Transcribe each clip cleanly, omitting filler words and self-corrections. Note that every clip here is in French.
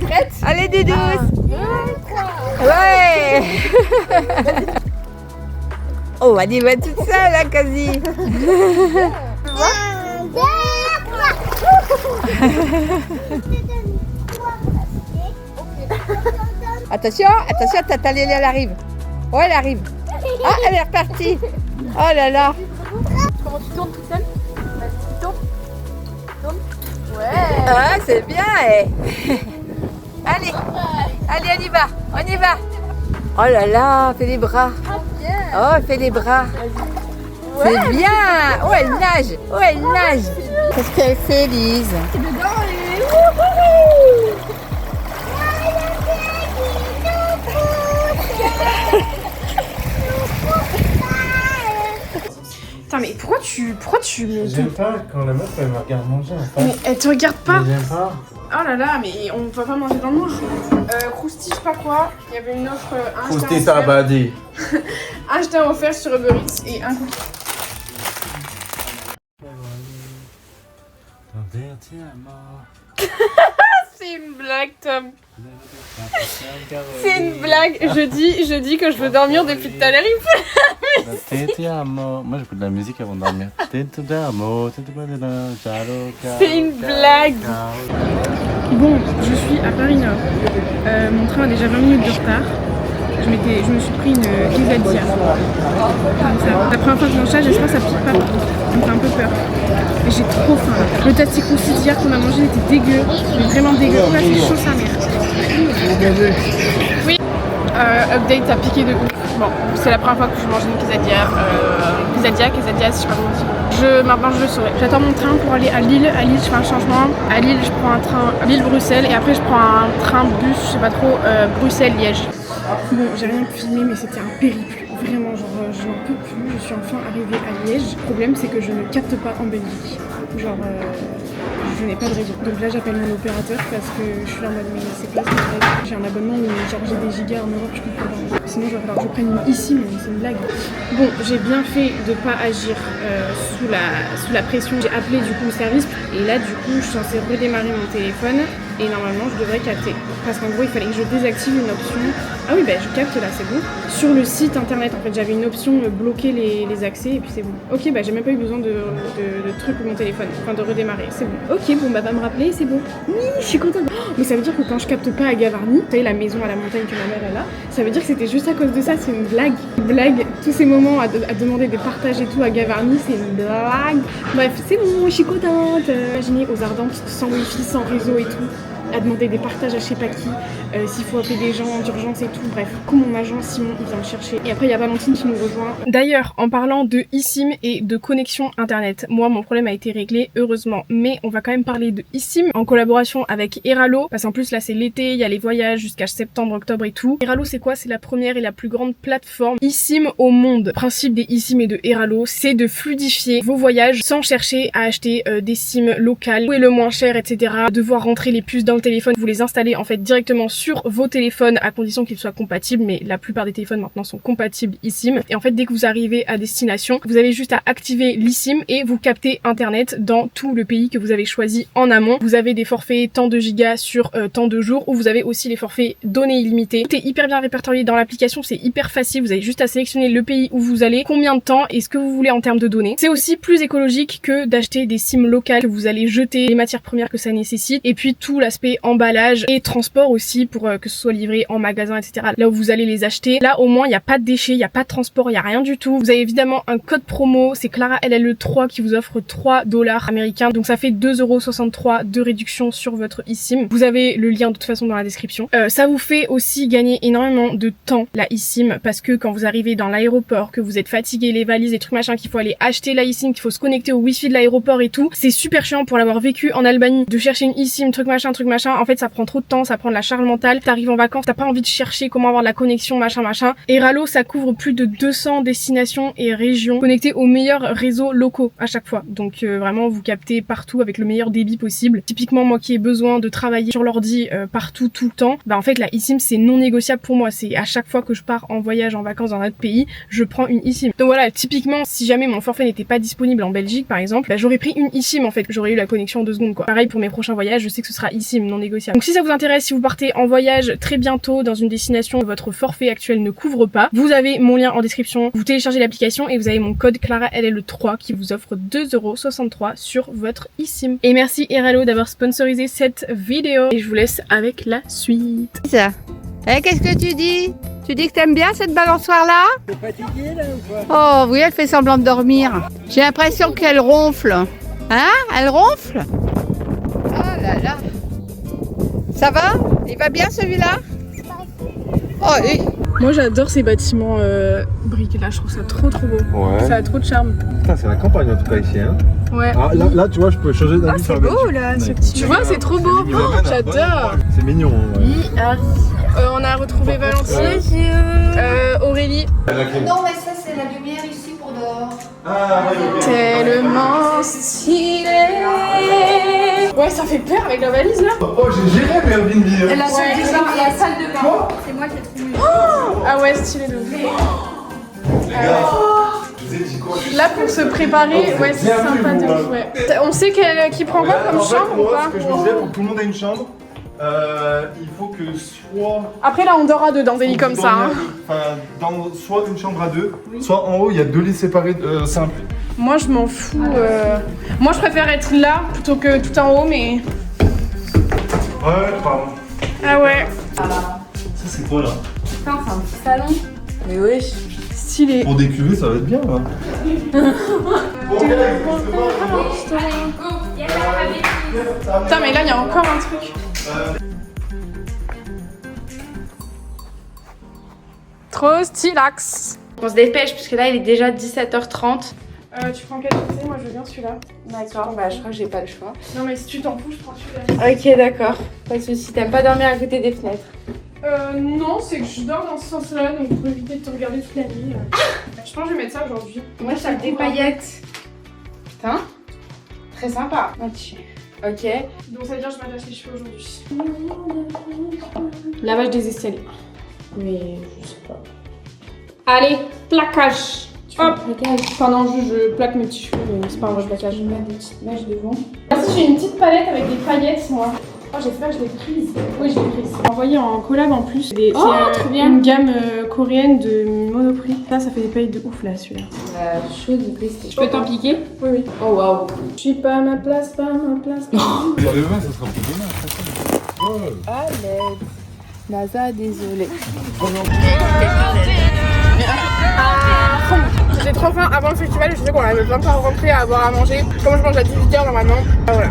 Prête? Allez, Doudous. Ouais. Oh, on y va toute seule, là, quasi. Attention, attention, Tata Lélie, elle arrive. Oh, elle arrive. Ah, elle est repartie. Oh là là. Comment tu tournes toute seule? Vas-y, tourne. Tourne. Ouais. Ah, c'est bien. Allez, allez, on y va. On y va. Oh là là, fais les bras. Oh, fais les bras. C'est bien. Oh, elle nage. Oh, elle nage. Qu'est-ce qu'elle fait, Lise? C'est dedans et... Putain, mais pourquoi tu me... J'aime pas quand la meuf elle me regarde manger en fait. Mais elle te regarde pas. J'aime pas. Oh là là, mais on va pas manger dans le noir. Crousty, je sais pas quoi. Il y avait une offre, un Crousty acheteur offert. Sabadi. Un acheteur offert sur Uber Eats et un cookie. C'est une blague, Tom. C'est une blague. Je dis que je veux dormir depuis tout à l'heure. Moi j'écoute de la musique avant de dormir. C'est une blague. Bon, je suis à Paris Nord. Mon train a déjà 20 minutes de retard. Je me suis pris une quesadilla. Comme ça. La première fois que j'en charge, j'espère que ça pique pas. Ça me fait un peu peur. Mais j'ai trop faim. Le tasty crousty d'hier qu'on a mangé était dégueu. Mais vraiment dégueu. Là, c'est chaud sa mère. Oui. Update, ça a piqué de ouf. Bon, c'est la première fois que je mange une quesadilla. Quesadilla, si je sais pas comment dire. Maintenant je le saurai. J'attends mon train pour aller à Lille. À Lille, je fais un changement. À Lille, je prends un train Lille-Bruxelles. Et après, je prends un train bus, je sais pas trop, Bruxelles-Liège. Bon, j'ai rien filmé, mais c'était un périple. Vraiment, genre, je n'en peux plus. Je suis enfin arrivée à Liège. Le problème, c'est que je ne capte pas en Belgique. Genre, je n'ai pas de réseau. Donc là, j'appelle mon opérateur parce que je suis là en mode, mais c'est quoi ce truc? J'ai un abonnement où genre j'ai des gigas en Europe, je comprends pas. Sinon, il va falloir que je prenne une ici, mais c'est une blague. Bon, j'ai bien fait de pas agir sous la pression. J'ai appelé du coup le service et là, du coup, je suis censée redémarrer mon téléphone et normalement, je devrais capter. Parce qu'en gros, il fallait que je désactive une option. Ah oui, bah je capte là, c'est bon. Sur le site internet, en fait, j'avais une option bloquer les accès et puis c'est bon. Ok, bah j'ai même pas eu besoin de trucs pour mon téléphone, enfin de redémarrer, c'est bon. Ok, bon bah va me rappeler, c'est bon. Oui, je suis contente. Oh, mais ça veut dire que quand je capte pas à Gavarnie, vous savez la maison à la montagne que ma mère elle a, ça veut dire que c'était juste à cause de ça, c'est une blague. Une blague. Tous ces moments à demander des partages et tout à Gavarnie, c'est une blague. Bref, c'est bon, je suis contente. Imaginez aux Ardentes, sans wifi, sans réseau et tout, à demander des partages à je sais pas qui, s'il faut appeler des gens d'urgence et tout, bref. Comme mon agent Simon, il vient me chercher. Et après, il y a Valentine qui nous rejoint. D'ailleurs, en parlant de eSIM et de connexion internet, moi, mon problème a été réglé, heureusement. Mais on va quand même parler de eSIM en collaboration avec Airalo, parce qu'en plus, là, c'est l'été, il y a les voyages jusqu'à septembre, octobre et tout. Airalo, c'est quoi? C'est la première et la plus grande plateforme eSIM au monde. Le principe des eSIM et de Airalo, c'est de fluidifier vos voyages sans chercher à acheter des SIM locales, où est le moins cher, etc. Devoir rentrer les puces dans le téléphone, vous les installez en fait directement sur vos téléphones à condition qu'ils soient compatibles, mais la plupart des téléphones maintenant sont compatibles eSIM. Et en fait, dès que vous arrivez à destination, vous avez juste à activer l'eSIM et vous captez internet dans tout le pays que vous avez choisi en amont. Vous avez des forfaits tant de gigas sur tant de jours, ou vous avez aussi les forfaits données illimitées. Tout est hyper bien répertorié dans l'application, c'est hyper facile, vous avez juste à sélectionner le pays où vous allez, combien de temps et ce que vous voulez en termes de données. C'est aussi plus écologique que d'acheter des SIM locales que vous allez jeter, les matières premières que ça nécessite, et puis tout l'aspect emballage et transport aussi pour que ce soit livré en magasin, etc. Là où vous allez les acheter. Là, au moins, il n'y a pas de déchets, il n'y a pas de transport, il n'y a rien du tout. Vous avez évidemment un code promo, c'est Clara LLE3 qui vous offre 3 $ américains. Donc ça fait 2,63 € de réduction sur votre eSIM. Vous avez le lien de toute façon dans la description. Ça vous fait aussi gagner énormément de temps, la eSIM, parce que quand vous arrivez dans l'aéroport, que vous êtes fatigué, les valises, les trucs machin, qu'il faut aller acheter la eSIM, qu'il faut se connecter au wifi de l'aéroport et tout, c'est super chiant pour l'avoir vécu en Albanie, de chercher une eSIM, truc machin. En fait, ça prend trop de temps, ça prend de la charge mentale. T'arrives en vacances, t'as pas envie de chercher comment avoir de la connexion, machin. Airalo, ça couvre plus de 200 destinations et régions connectées aux meilleurs réseaux locaux à chaque fois. Donc vraiment, vous captez partout avec le meilleur débit possible. Typiquement, moi qui ai besoin de travailler sur l'ordi partout, tout le temps, bah en fait, la eSIM, c'est non négociable pour moi. C'est à chaque fois que je pars en voyage, en vacances dans un autre pays, je prends une eSIM. Donc voilà, typiquement, si jamais mon forfait n'était pas disponible en Belgique, par exemple, bah, j'aurais pris une eSIM en fait. J'aurais eu la connexion en 2 secondes, quoi. Pareil pour mes prochains voyages, je sais que ce sera eSIM. non négociable. Donc si ça vous intéresse, si vous partez en voyage très bientôt dans une destination que votre forfait actuel ne couvre pas, vous avez mon lien en description, vous téléchargez l'application et vous avez mon code CLARALL3 qui vous offre 2,63 € sur votre eSIM. Et merci Eralo d'avoir sponsorisé cette vidéo et je vous laisse avec la suite. Eh, qu'est-ce que tu dis? Tu dis que t'aimes bien cette balançoire là? T'es fatiguée là ou pas? Oh oui, elle fait semblant de dormir. J'ai l'impression qu'elle ronfle. Hein? Elle ronfle? Oh là là. Ça va? Il va bien celui-là? Oh oui. Moi j'adore ces bâtiments briques là, je trouve ça trop beau. Ouais. Ça a trop de charme. Putain, c'est la campagne en tout cas ici. Hein. Ouais. Ah, là, tu vois, je peux changer d'avis. Ah c'est beau là, ce petit. Tu vois, c'est trop beau. Oh, j'adore. C'est mignon. Ouais. On a retrouvé Valentine, Aurélie. Non, mais ça, c'est la lumière ici pour dehors. Ah, ouais, ok. Tellement stylé. Ouais, ça fait peur avec la valise là. Oh, j'ai géré mes Airbnb. Hein. La salle de bain, la salle de bain. C'est moi qui ai trouvé. Ah ouais, stylé de ouf. Les gars, je vous ai dit quoi? Là pour se préparer, ouais c'est sympa de ouf, ouais. On sait qui prend quoi comme chambre ou pas? Ce que je me disais, pour que tout le monde ait une chambre, il faut que soit... Après là on dort à deux dans des lits comme ça. Hein. Enfin, soit une chambre à deux, soit en haut, il y a 2 lits séparés simples. Moi je m'en fous. Moi je préfère être là plutôt que tout en haut, mais... Ouais, pardon. Ah ouais. Ça, c'est quoi là? Putain, c'est un petit salon. Mais oui. Stylé. Pour des cuvées, ça va être bien là. Putain mais là il y a encore un truc. Trop stylax. On se dépêche parce que là il est déjà 17h30. Tu prends quel côté? Moi je veux bien celui-là. D'accord, bah je crois que j'ai pas le choix. Non mais si tu t'en fous je prends celui-là. Ok, d'accord. Pas de soucis. T'aimes pas dormir à côté des fenêtres? Non, c'est que je dors dans ce sens-là, donc pour éviter de te regarder toute la nuit. Je pense que je vais mettre ça aujourd'hui. Moi, j'ai des paillettes. Putain, très sympa. Match. Ok. Donc ça veut dire que je m'attache les cheveux aujourd'hui. Lavage des escaliers. Mais je sais pas. Allez, plaquage. Hop. Enfin non, je plaque mes petits cheveux, mais c'est pas un vrai plaquage. Je vais mettre des petites mèches devant. Ah si, j'ai une petite palette avec des paillettes, moi. Oh, j'espère que je l'ai prise. Oui, je l'ai prise. Envoyé en collab en plus. C'est trop bien. Une gamme coréenne de Monoprix. Ça fait des paillettes de ouf là, celui-là. La chaude de Christy. Je peux t'en piquer? Oui, oui. Oh waouh. Je suis pas à ma place, pas à ma place. Le vin, ça sera plus demain. À l'aide. NASA, désolé. J'ai trop faim avant le festival, je sais qu'on avait même pas rentré à avoir à manger. Comme je mange à 18h normalement. Ah, voilà.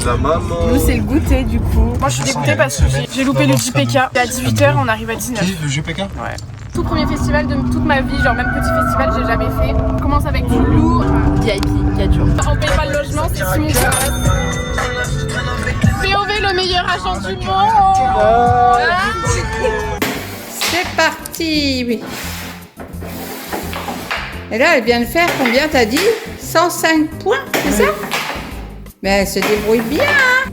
La maman. Nous, c'est le goûter du coup. Moi je suis dégoûtée parce que j'ai loupé le JPK. À 18h, on arrive à 19h. Le GPK? Ouais. Tout premier festival de toute ma vie, genre même petit festival, j'ai jamais fait. On commence avec du lourd. VIP, 4 jours. On paye pas le logement, c'est Simon qui reste. POV, le meilleur agent du monde. C'est parti, oui. Et là, elle vient de faire combien t'as dit? 105 points, c'est ça? Mais elle se débrouille bien. Hein?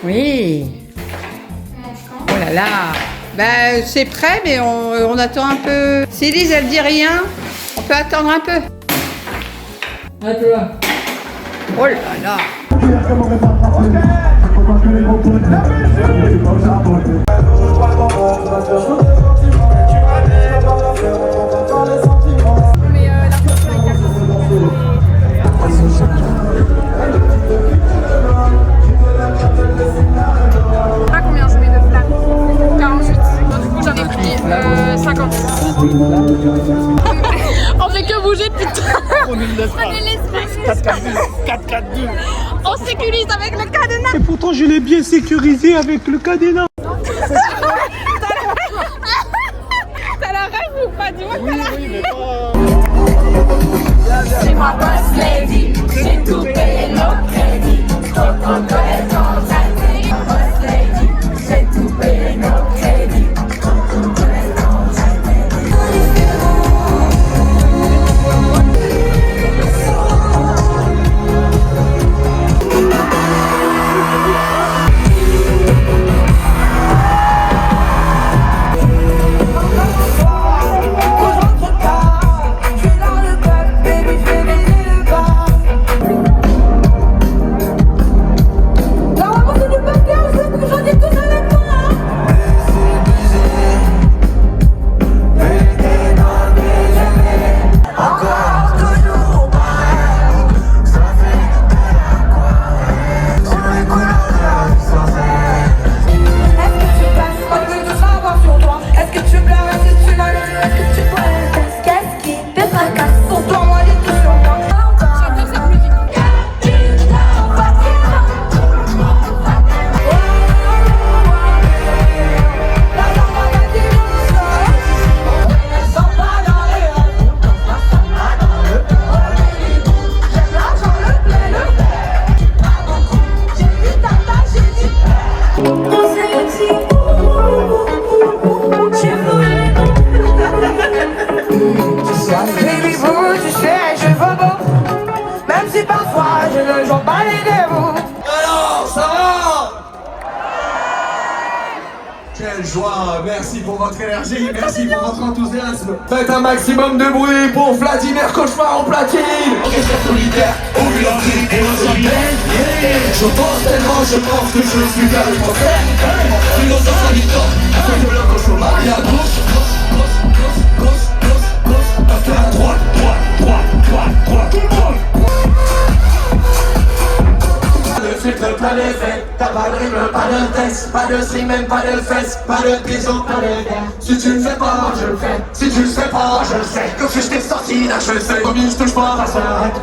Oui. Oh là là. Ben, c'est prêt, mais on attend un peu. Si Lise, elle dit rien, on peut attendre un peu. Oh là là. Pas combien je mets de plats? 48. Donc, du coup j'en ai pris 50. On fait que bouger depuis tout. On est l'espace. 4-4-2. On sécurise avec le cadenas. Et pourtant, je l'ai bien sécurisé avec le cadenas. T'as la rêve ou pas? Dis-moi que t'as la rêve. C'est ma boss lady. J'ai tout payé nos crédits. Boss lady. J'ai tout payé nos crédits. Quelle joie, merci pour votre énergie, merci pour votre enthousiasme. Faites un maximum de bruit pour Vladimir Cauchemar en platine. Orchestre solitaire, au Village et au Solitaire. Je pense tellement, je pense que je suis tellement fait. Philosophe habitant, avec le cauchemar, et à gauche, parce qu'à droite, tout le monde. Le filtre, pas d'effet, t'as pas de rime, pas de texte, pas de stream, même pas de fesses, pas de bisous, pas de verre. Si tu le fais pas, moi je le fais. Si tu le fais pas, je le sais. Que je t'ai sorti là, je le sais. Comme je touche pas, ça s'arrête.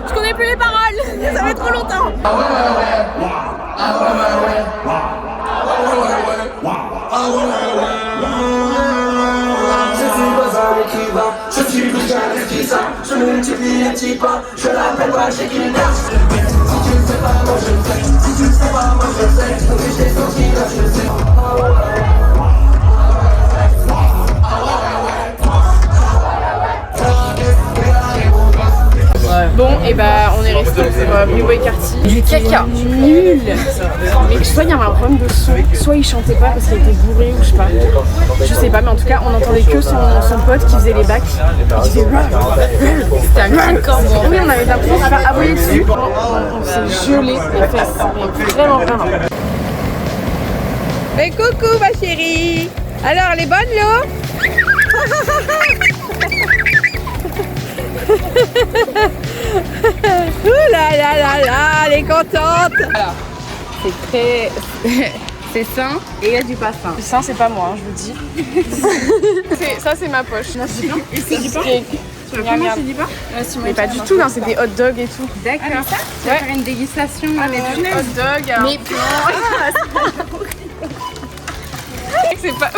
Je connais plus les paroles, ça fait trop longtemps. Ah ouais, ouais, ouais. Ah ouais, ouais, ouais. Ah ouais, ouais, ouais. Ah ouais, ouais, ouais. Je suis pas un écrivain, je suis plus qu'un esquissant. Je multiplie les petits pas, je l'appelle pas chez qui nurse. Si tu le fais pas, moi je le fais. Si tu le fais pas, moi je le fais. Donc je t'ai sorti là, je le sais. Bon, et bah on est resté pour Playboy Carty. Du caca. Nul. Mais soit il y avait un problème de son, soit il chantait pas parce qu'il était bourré ou je sais pas. Je sais pas, mais en tout cas on entendait que son pote qui faisait les bacs. Qui faisait c'était un corbeau. Oui, on avait l'impression de se faire aboyer dessus. On s'est gelé les fesses. Mais vraiment, vraiment. Mais coucou ma chérie. Alors, elle est bonne l'eau? Ouh là là là là, elle est contente. Voilà. C'est très... c'est sain et il y a du pas sain. Le sain c'est pas moi, hein, je vous le dis. Ça c'est ma poche. Non, c'est du pain. C'est du pain. Tu vas manger du pain? Mais pas du tout, hein, c'est des hot dogs et tout. D'accord. Tu vas faire une dégustation. Ah mais du hot dog. Mais c'est pas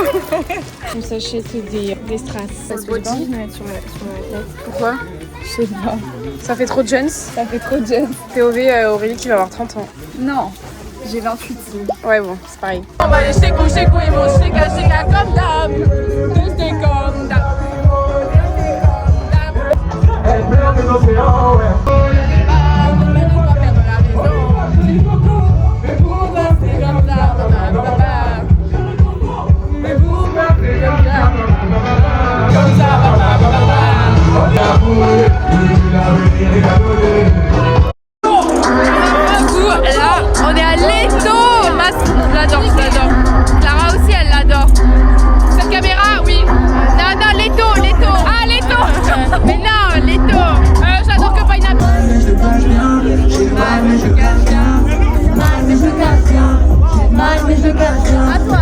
Une sachette des strass. Ça se body. body. Sur la tête. Pourquoi? Je sais pas. Ça fait trop de jeunes. Ça fait trop de jeune. TOV Aurélie qui va avoir 30 ans. Non. J'ai 28. Ouais bon, c'est pareil. On va les chez coups et mon chika comme d'hab. Restez comme d'hab. Elle meurt des océans, ouais. Là, on est à Leto. J'adore, j'adore. Clara aussi, elle l'adore. Cette caméra, oui. Non, non, Leto. Ah, Leto. Mais non, Leto. J'adore que Pineapple. À toi.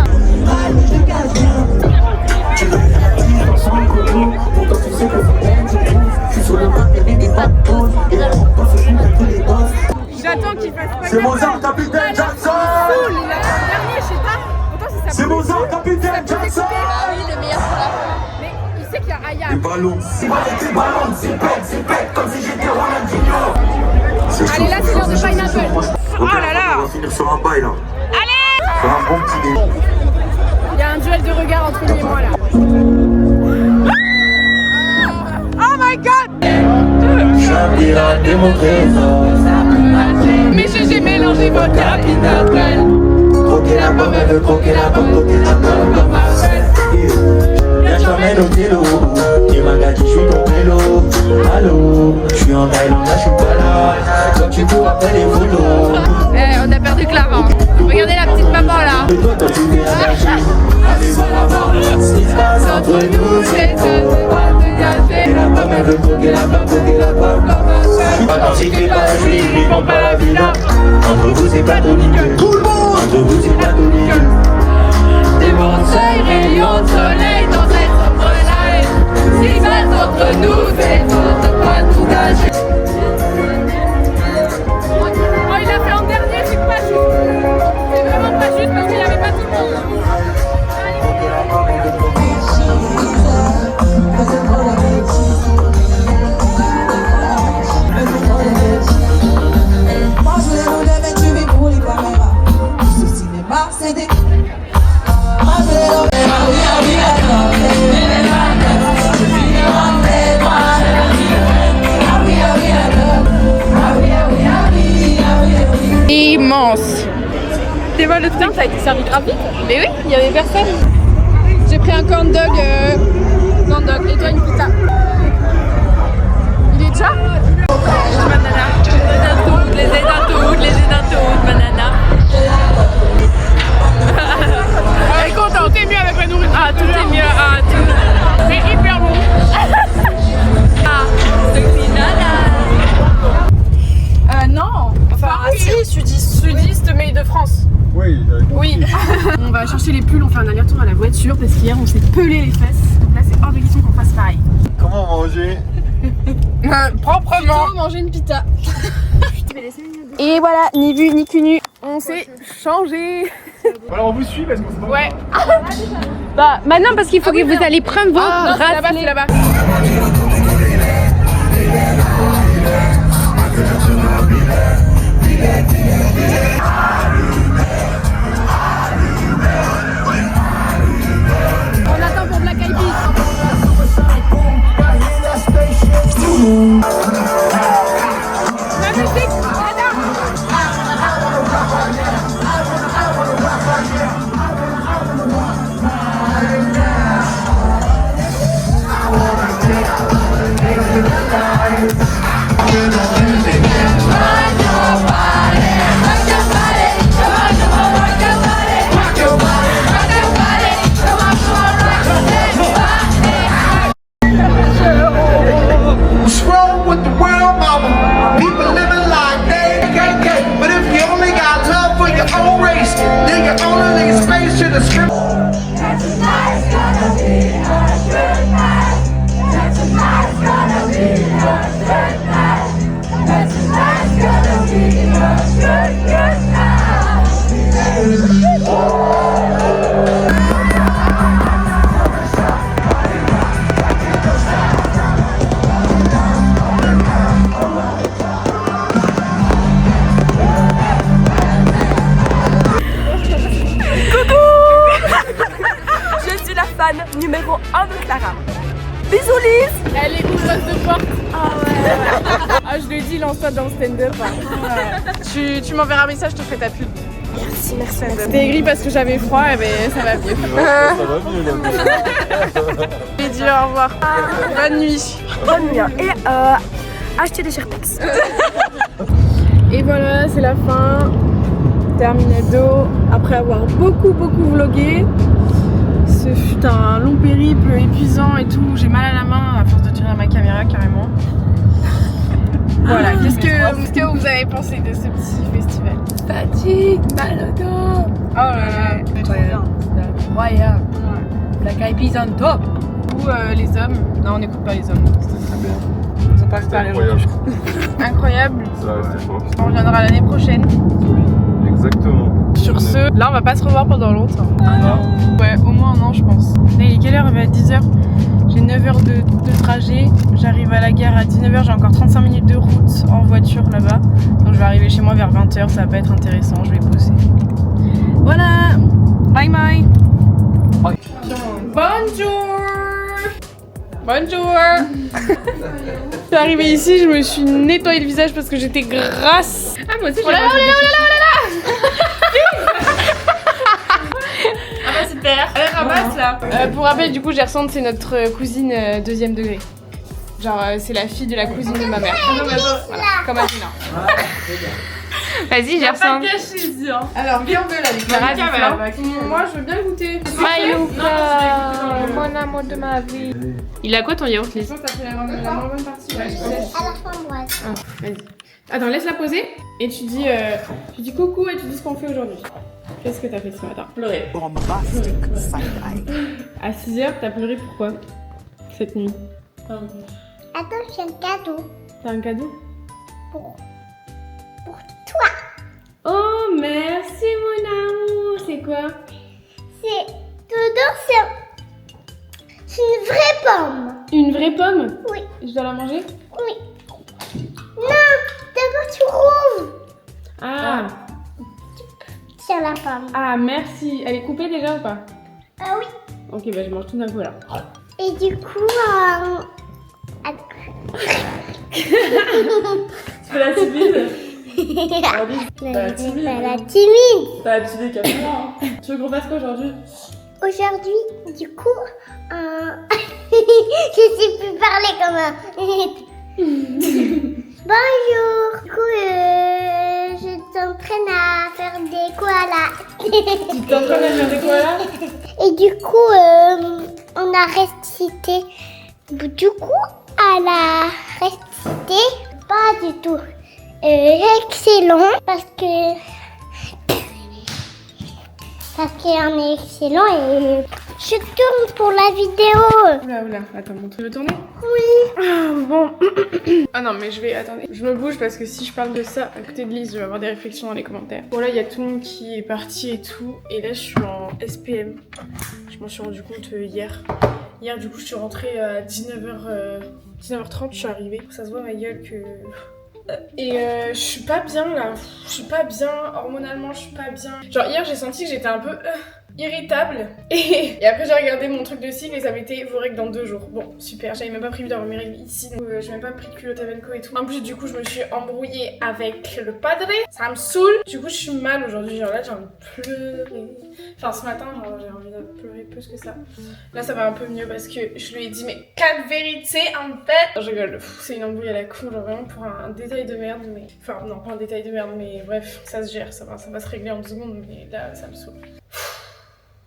J'attends qu'il fasse pas. C'est Mozart, capitaine Jackson. Il a fait un dernier, je sais pas. Pourtant c'est sa C'est Mozart, capitaine Jackson. Ah oui, le meilleur pour la fin. Mais il sait qu'il y a Aya. Les ballons. C'est ballons, c'est bête, comme si j'étais Ronaldinho. Allez, là c'est l'heure de Pineapple. Oh là là. On va finir sur un bail là. Allez. Sur un bon petit dé. Il y a un duel de regard entre lui et moi là. Oh my god. J'appuie la démocratie. Mais j'ai mélangé votre capitaine. Croquer la pomme, elle veut croquer la pomme, croquer la pomme comme ma fête. Viens, je t'emmène au télo. Dis ma gars, je suis ton vélo. Allô, je suis en Thaïlande, là, je suis pas là. Comme tu cours après les photos. On a perdu Clara. Regardez la petite maman là. Et toi, toi, tu t'es attaché. Allez, voir avant. Ce qui se passe entre nous, c'est tout. La pomme, elle veut croquer la pomme, croquer la pomme comme ma fête. Pendant que t'es pas juif, ils font pas la villa. Entre vous, c'est platonique. Tout le monde. Entre vous, c'est platonique. Des bons seuils, rayons de soleil dans cette sombre light. Ce qui se passe entre nous, c'est tout, pas tout gâcher. Oh, il a fait en dernier, c'est pas juste. C'est vraiment pas juste parce qu'il n'y avait pas tout le monde. Immense. T'es vois le truc. Ça a été servi grave vite. Mais oui, il y avait personne. J'ai pris un corn dog. Et toi une pizza. Il est déjà banana. Les édintoutes, banana. Elle est contente. Tout est mieux avec la nourriture. Ah, tout est mieux. Ah, tout. C'est hyper bon. Non. Enfin, si, sudiste, mais de France. Oui. Oui. On va chercher les pulls, on fait un aller-retour à la voiture parce qu'hier on s'est pelé les fesses. Donc là c'est hors de question qu'on fasse pareil. Comment manger? Proprement. Plutôt manger une pita. Et voilà, ni vu ni cunu, on s'est changé. Alors on vous suit parce qu'on sait pas. Ouais. Bah, maintenant parce qu'il faut que vous allez prendre vos bracelets. C'est là-bas. On attend pour Black Eyed Peas. Numéro 1 de Clara. Bisous Lise. Elle est ouvreuse de porte. Ah ouais. Ah je lui ai dit lance-toi dans le stand-up. Tu m'enverras un message, je te ferai ta pub. Merci. C'était aigri parce que j'avais froid, mais ça va mieux. Ça va mieux là. J'ai dit au revoir. Bonne nuit. Bonne nuit. Et achetez des Sherpex. Et voilà, c'est la fin. Terminado. Après avoir beaucoup vlogué. Ce fut un long périple épuisant et tout. J'ai mal à la main à force de tirer à ma caméra carrément. Voilà, qu'est-ce que vous avez pensé de ce petit festival? Fatigue, mal au dos. Oh là là, Incroyable. Black Eyed Peas on top. Ou les hommes. Non, on n'écoute pas les hommes. Ils ont pas parlé incroyable. Incroyable. Ça restait fort. On reviendra l'année prochaine. Exactement. Sur ce, là on va pas se revoir pendant longtemps. Non. Ouais, au moins un an je pense. Là il est quelle heure? Il va être 10h. J'ai 9 heures de trajet. J'arrive à la gare à 19h. J'ai encore 35 minutes de route en voiture là-bas. Donc je vais arriver chez moi vers 20h. Ça va pas être intéressant. Je vais bosser. Voilà. Bye bye. Bonjour. Bonjour. Je suis arrivée ici, je me suis nettoyé le visage parce que j'étais grasse. Ah moi aussi j'ai mangé des chichis. Ah bah super. Elle ramasse là. Pour rappel, du coup Gersande c'est notre cousine deuxième degré. Genre c'est la fille de la cousine de ma mère. Voilà, comme Adina. Vas-y Gersande. Alors, viens on veut la Moi je veux bien goûter. Mayouka, mon amour de ma vie. Il a quoi ton yaourt Lise? T'as fait la moins bonne partie. Ouais, Vas-y. Attends, laisse-la poser et tu dis coucou et tu dis ce qu'on fait aujourd'hui. Qu'est-ce que t'as fait ce matin? Pleurer. À 6h, t'as pleuré pourquoi? Cette nuit? Attends, j'ai un cadeau T'as un cadeau? pour toi. Oh merci mon amour. C'est quoi? C'est dedans, c'est une vraie pomme. Une vraie pomme? Oui. Je dois la manger? Oui. Non, d'abord tu rouvres. Ah. Tiens la pomme. Ah merci. Elle est coupée déjà ou pas? Ah oui. Ok, bah je mange tout d'un coup là. Et du coup, Tu fais la timide? La timide. T'as habitué les caméras. Tu veux qu'on fasse quoi aujourd'hui? Aujourd'hui, du coup, je sais plus parler comme un. Bonjour. Du coup, je t'entraîne à faire des koalas. Tu t'entraînes à faire des koalas? Et du coup, on a récité. Du coup, elle a récité pas du tout excellent parce qu'on est excellent et je tourne pour la vidéo. Oula, attends, tu veux tourner? Oui. Ah, bon. Ah non, mais attendez, je me bouge parce que si je parle de ça à côté de Lise, je vais avoir des réflexions dans les commentaires. Bon, là, il y a tout le monde qui est parti et tout, et là, je suis en SPM. Je m'en suis rendu compte hier. Hier, du coup, je suis rentrée à 19h30, je suis arrivée. Ça se voit ma gueule que... Et je suis pas bien là, je suis pas bien, hormonalement je suis pas bien. Genre hier j'ai senti que j'étais un peu irritable et après j'ai regardé mon truc de cycle et ça m'était vos règles dans 2 jours. Bon super, j'avais même pas prévu d'avoir mes règles ici donc j'ai même pas pris de culotte Avenco et tout. En plus du coup je me suis embrouillée avec le padre, ça me saoule. Du coup je suis mal aujourd'hui, genre là j'ai envie de pleurer. Enfin ce matin genre j'ai envie de pleurer plus que ça. Là ça va un peu mieux parce que je lui ai dit mais 4 vérités en fait. Je rigole, c'est une embrouille à la con, genre vraiment pour un détail de merde mais... Enfin non pas un détail de merde mais bref ça se gère, ça va se régler en 2 secondes mais là ça me saoule.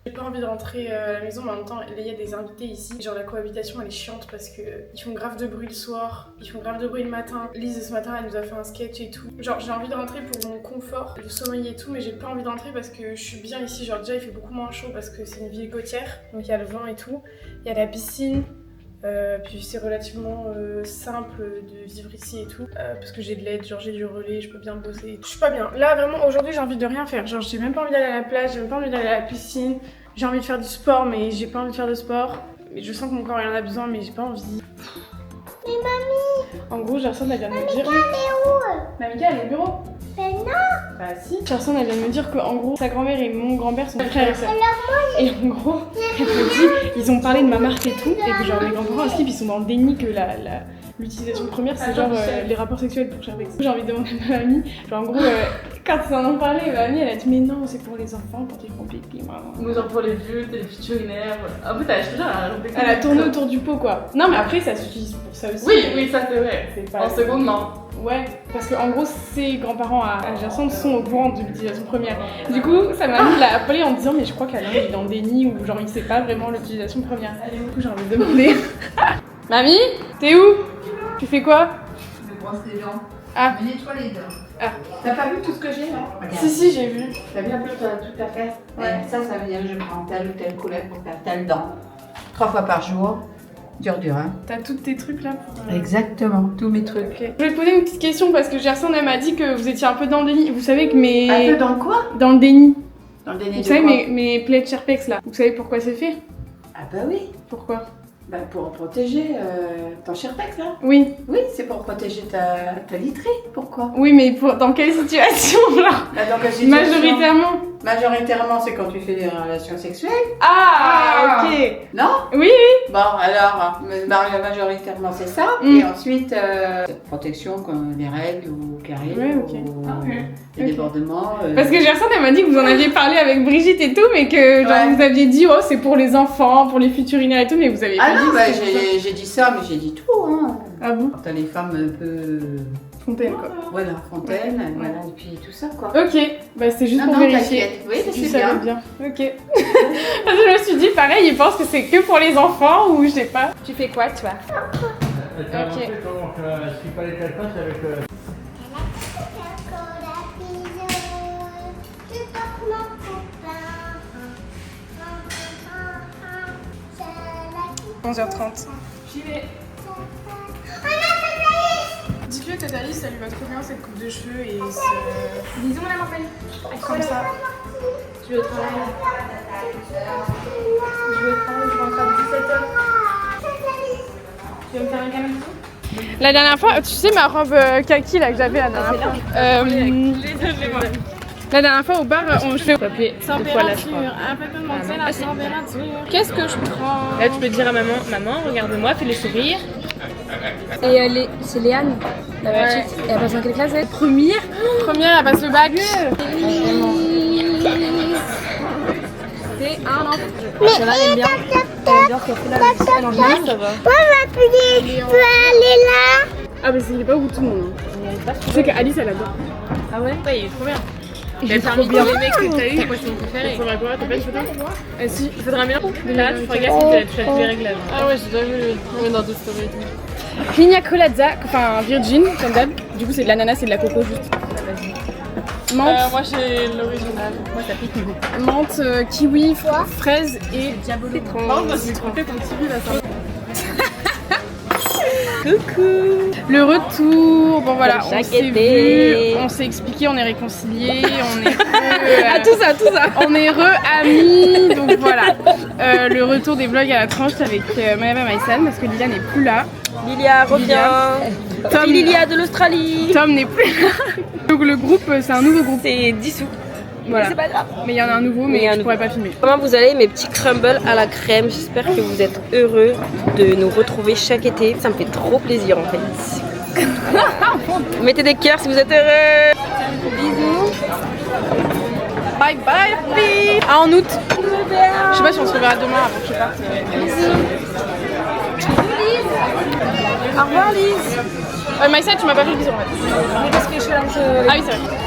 J'ai pas envie de rentrer à la maison, mais en même temps, il y a des invités ici. Genre, la cohabitation, elle est chiante parce que ils font grave de bruit le soir, ils font grave de bruit le matin. Lise, ce matin, elle nous a fait un sketch et tout. Genre, j'ai envie de rentrer pour mon confort, le sommeil et tout, mais j'ai pas envie de rentrer parce que je suis bien ici. Genre, déjà, il fait beaucoup moins chaud parce que c'est une ville côtière, donc il y a le vent et tout. Il y a la piscine. Puis c'est relativement simple de vivre ici et tout parce que j'ai de l'aide, genre j'ai du relais, je peux bien bosser. Je suis pas bien. Là vraiment aujourd'hui j'ai envie de rien faire. Genre j'ai même pas envie d'aller à la plage, j'ai même pas envie d'aller à la piscine. J'ai envie de faire du sport mais j'ai pas envie de faire de sport. Mais je sens que mon corps il en a besoin mais j'ai pas envie. Mais mamie. En gros Gerson elle vient de me dire... Elle est où? Mamika elle est au bureau. Mais non. Bah si. Gerson elle vient de me dire qu'en gros sa grand-mère et mon grand-père sont frères et sœurs. Et en gros, elle me dit, ils ont parlé de ma marque et tout, et que genre mes grands-parents à Skip ils sont dans le déni que l'utilisation première c'est genre les rapports sexuels pour Sherbex. J'ai envie de demander à ma mamie, genre en gros, quand ils en ont parlé, ma mamie elle a dit mais non c'est pour les enfants quand ils font pipi. Ou genre pour les vieux, les futurs urinaires. En fait, Elle a tourné autour du pot quoi. Non mais après ça suffit pour ça aussi. Oui, ça c'est vrai. Pas en seconde, non. Ouais, parce qu'en gros, ses grands-parents à Gerson sont au courant de l'utilisation première. Du coup, sa mamie l'a appelé en disant mais je crois qu'Alain il est dans le déni ou genre il sait pas vraiment l'utilisation première. Du coup, j'ai envie de demander. Mamie, t'es où? Tu fais quoi? Je me brosse les dents. Ah. Je nettoie les dents. Ah. T'as pas vu tout ce que j'ai là? Si, j'ai vu. T'as bien vu tout à fait? Ouais. Ça veut dire que je prends telle ou telle couleur pour faire telle dent. 3 fois par jour. Dur, hein. T'as tous tes trucs là pour... Exactement, tous mes trucs. Okay. Je vais te poser une petite question parce que Gerson elle m'a dit que vous étiez un peu dans le déni. Vous savez que mes... Un peu dans quoi? Dans le déni. Dans le déni Vous de savez quoi? mes plaies de Sherpex là. Vous savez pourquoi c'est fait? Ah bah oui. Pourquoi? Bah pour protéger ton Sherpex là. Oui. Oui, c'est pour protéger ta literie. Pourquoi? Oui, mais dans quelle situation là? Bah, dans quelle situation? Majoritairement. Majoritairement, c'est quand tu fais des relations sexuelles. Ah, ok. Non? Oui, oui. Bon, alors, majoritairement, c'est ça. Et ensuite, protection comme les règles ou qui arrivent, Ouais, ok. ou les débordements. Parce que Gerson, elle m'a dit que vous en aviez parlé avec Brigitte et tout, mais que genre, Ouais. vous aviez dit, oh, c'est pour les enfants, pour les futurinaires et tout, mais vous avez pas Ah dit. non, bah, que c'était pour ça. j'ai dit ça, mais j'ai dit tout. Hein. Ah bon? T'as les femmes un peu. Fontaine, quoi. Voilà, fontaine, voilà, et puis tout ça, quoi. Ok, bah c'est juste Non, pour non, vérifier. t'inquiète. Oui, Si tu c'est savais bien. Ok. Parce que je me suis dit, pareil, ils pensent que c'est que pour les enfants ou je sais pas. Tu fais quoi, toi? Ok. Je suis pas les calpas avec C'est 11h30. J'y vais. Dites-lui que Thalys, ça lui va trop bien cette coupe de cheveux et ce... Bisous, madame Raphaël. comme ça. Je vais au travail. Je rentre à 17h. Tu veux me faire un câlin? La dernière fois, tu sais ma robe kaki là que j'avais la dernière fois. La dernière fois au bar, je fais température, un peu de monter la température. Qu'est-ce que je prends? Là, tu peux dire à maman, maman, regarde-moi, fais le sourire. Et c'est Léane, la petite. Et elle passe en quelle classe elle? Première, elle passe le bac. C'est un an. Mais Ça va, elle aime bien. Elle adore qu'elle fait la vaisselle. Elle en général, ça va. Moi, ma petite, je peux aller là. Ah, mais c'est pas où tout le monde. Tu sais qu'Alice, elle adore. Ah ouais? Ouais, il est trop bien. Il est trop bien. Les mecs que t'as eu, moi c'est mon préféré. Il faudrait quoi? T'as pas une photo? Si, il faudra bien. Là, tu feras gaffe si tu touches à tous les réglages. Ah ouais, j'ai déjà vu. Oui, dans deux stories et tout. Pina colada, enfin virgin, comme d'hab. Du coup, c'est de l'ananas et de la coco juste. Menthe. Moi j'ai l'original. Moi ça pique. Menthe, kiwi, fraise et diabolo. Oh, bah, j'ai trompé ton petit là, ça. Coucou. Le retour, bon voilà, on s'est vu, on s'est expliqué, on est réconciliés, on est tout ça. On est re-amis, donc voilà. Le retour des vlogs à la tranche avec Mayaba et Maïsan parce que Lilia n'est plus là. Lilia revient. Tom, Lilia de l'Australie. Tom n'est plus là. Donc le groupe, c'est un nouveau groupe. C'est dissous. Voilà. C'est pas grave. Mais il y en a un nouveau, mais je pourrais pas filmer. Comment vous allez mes petits crumbles à la crème? J'espère que vous êtes heureux de nous retrouver chaque été. Ça me fait trop plaisir en fait. Mettez des cœurs si vous êtes heureux. Bisous. Bye bye. Ah, en août. Je sais pas si on se reverra demain avant que je parte. Au revoir Lise. Maïssa, tu m'as pas fait le bisou en fait. Parce que je suis là. Ah oui, c'est vrai.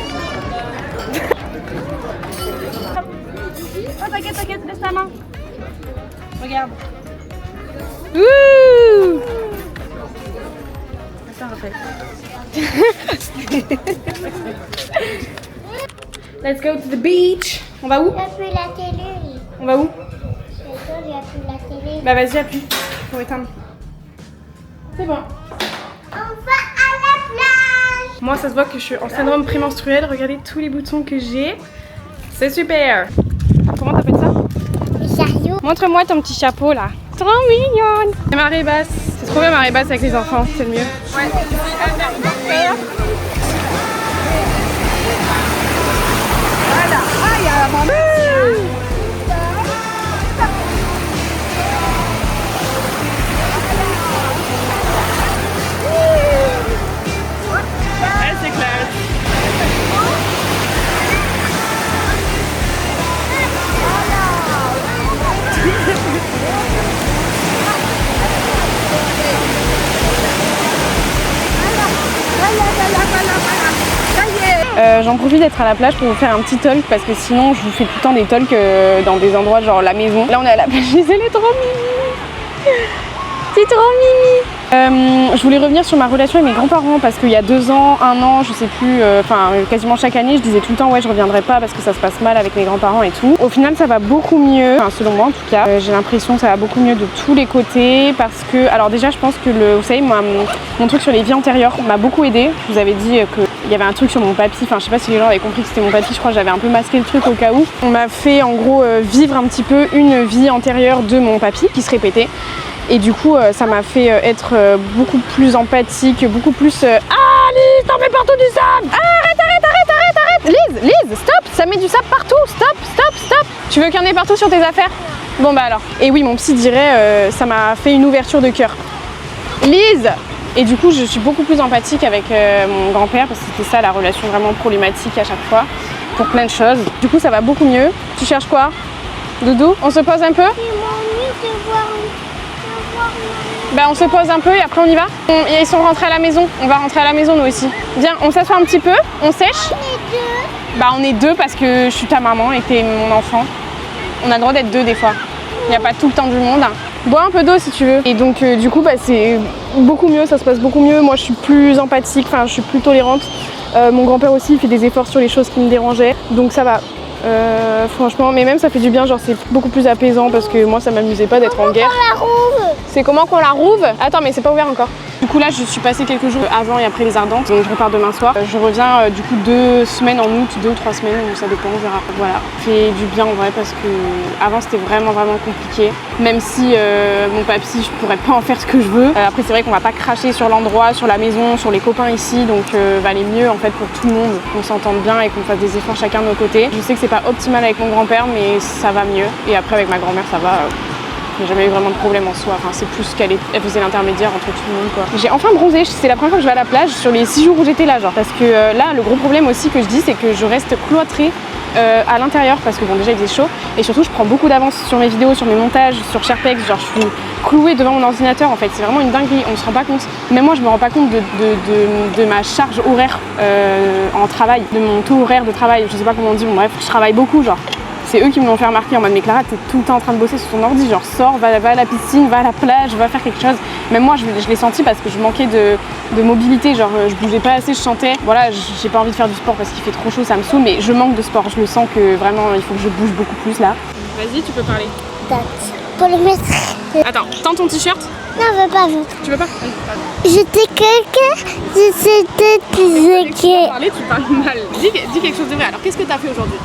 Oh t'inquiète, laisse ta main. Regarde. Wouh. Attends, Raphaël. Let's go to the beach. On va où? Il n'y a plus la télé. On va où? Il n'y a plus la télé. Bah vas-y, appuie pour éteindre. C'est bon. On va à la plage. Moi, ça se voit que je suis en syndrome prémenstruel. Regardez tous les boutons que j'ai. C'est super. Comment t'appelles ça? Le chariot. Montre-moi ton petit chapeau là. Trop mignonne. Et marée basse. C'est trop bien marée basse avec les enfants, c'est le mieux. Ouais. Voilà. Ah, il y a la maman. C'est clair. J'en profite d'être à la plage pour vous faire un petit talk parce que sinon je vous fais tout le temps des talks dans des endroits genre la maison. Là on est à la plage, elle est trop mimi. C'est trop mimi. Je voulais revenir sur ma relation avec mes grands-parents parce qu'il y a 2 ans, 1 an, je sais plus, quasiment chaque année je disais tout le temps ouais je reviendrai pas parce que ça se passe mal avec mes grands-parents et tout. Au final ça va beaucoup mieux, enfin, selon moi en tout cas. J'ai l'impression que ça va beaucoup mieux de tous les côtés parce que, alors déjà je pense que vous savez moi, mon truc sur les vies antérieures m'a beaucoup aidé. Je vous avais dit qu'il y avait un truc sur mon papy, enfin je sais pas si les gens avaient compris que c'était mon papy, je crois que j'avais un peu masqué le truc au cas où. On m'a fait en gros vivre un petit peu une vie antérieure de mon papy qui se répétait. Et du coup, ça m'a fait être beaucoup plus empathique, beaucoup plus... Ah, Lise, t'en mets partout du sable. Ah, arrête. Lise, stop, ça met du sable partout. Stop. Tu veux qu'il y en ait partout sur tes affaires? Bon bah alors. Et oui, mon psy dirait, ça m'a fait une ouverture de cœur. Lise. Et du coup, je suis beaucoup plus empathique avec mon grand-père parce que c'était ça la relation vraiment problématique à chaque fois, pour plein de choses. Du coup, ça va beaucoup mieux. Tu cherches quoi, Doudou? On se pose un peu? Bah on se pose un peu et après on y va. Ils sont rentrés à la maison, on va rentrer à la maison nous aussi. Viens, on s'assoit un petit peu, on sèche. Bah on est 2 parce que je suis ta maman et t'es mon enfant. On a le droit d'être 2 des fois. Il n'y a pas tout le temps du monde. Bois un peu d'eau si tu veux. Et donc du coup bah, c'est beaucoup mieux, ça se passe beaucoup mieux. Moi je suis plus empathique, enfin je suis plus tolérante. Mon grand-père aussi il fait des efforts sur les choses qui me dérangeaient. Donc ça va. Franchement, mais même ça fait du bien, genre c'est beaucoup plus apaisant parce que moi ça m'amusait pas d'être en guerre. C'est comment qu'on la rouve? Attends, mais c'est pas ouvert encore. Du coup là je suis passée quelques jours avant et après les Ardentes, donc je repars demain soir. Je reviens du coup 2 semaines en août, 2 ou 3 semaines, ça dépend, on verra. Voilà, ça fait du bien en vrai parce que avant c'était vraiment compliqué. Même si mon papy je pourrais pas en faire ce que je veux. Après c'est vrai qu'on va pas cracher sur l'endroit, sur la maison, sur les copains ici, donc valait mieux en fait pour tout le monde qu'on s'entende bien et qu'on fasse des efforts chacun de nos côtés. Je sais que c'est pas optimal avec mon grand-père mais ça va mieux et après avec ma grand-mère ça va J'ai jamais eu vraiment de problème en soi. Enfin, c'est plus elle faisait l'intermédiaire entre tout le monde, quoi. J'ai enfin bronzé. C'est la première fois que je vais à la plage sur les 6 jours où j'étais là, genre. Parce que là, le gros problème aussi que je dis, c'est que je reste cloîtrée à l'intérieur parce que bon, déjà il faisait chaud. Et surtout, je prends beaucoup d'avance sur mes vidéos, sur mes montages, sur Sherpex. Genre, je suis clouée devant mon ordinateur en fait. C'est vraiment une dinguerie. On se rend pas compte. Même moi, je me rends pas compte de ma charge horaire en travail, de mon taux horaire de travail. Je sais pas comment on dit. Bon, bref, je travaille beaucoup, genre. C'est eux qui me l'ont fait remarquer en mode mais Clara, t'es tout le temps en train de bosser sur ton ordi, genre sors, va à la piscine, va à la plage, va faire quelque chose. Même moi je l'ai senti parce que je manquais de mobilité, genre je bougeais pas assez, je chantais. Voilà, j'ai pas envie de faire du sport parce qu'il fait trop chaud, ça me saoule, mais je manque de sport, je le sens que vraiment il faut que je bouge beaucoup plus là. Vas-y, tu peux parler. Pour le mettre. Attends, tends ton t-shirt. Non, je veux pas. Tu veux pas? J'étais quelqu'un, j'étais Tu vas parler, tu parles mal. Dis quelque chose de vrai. Alors qu'est-ce que t'as fait aujourd'hui?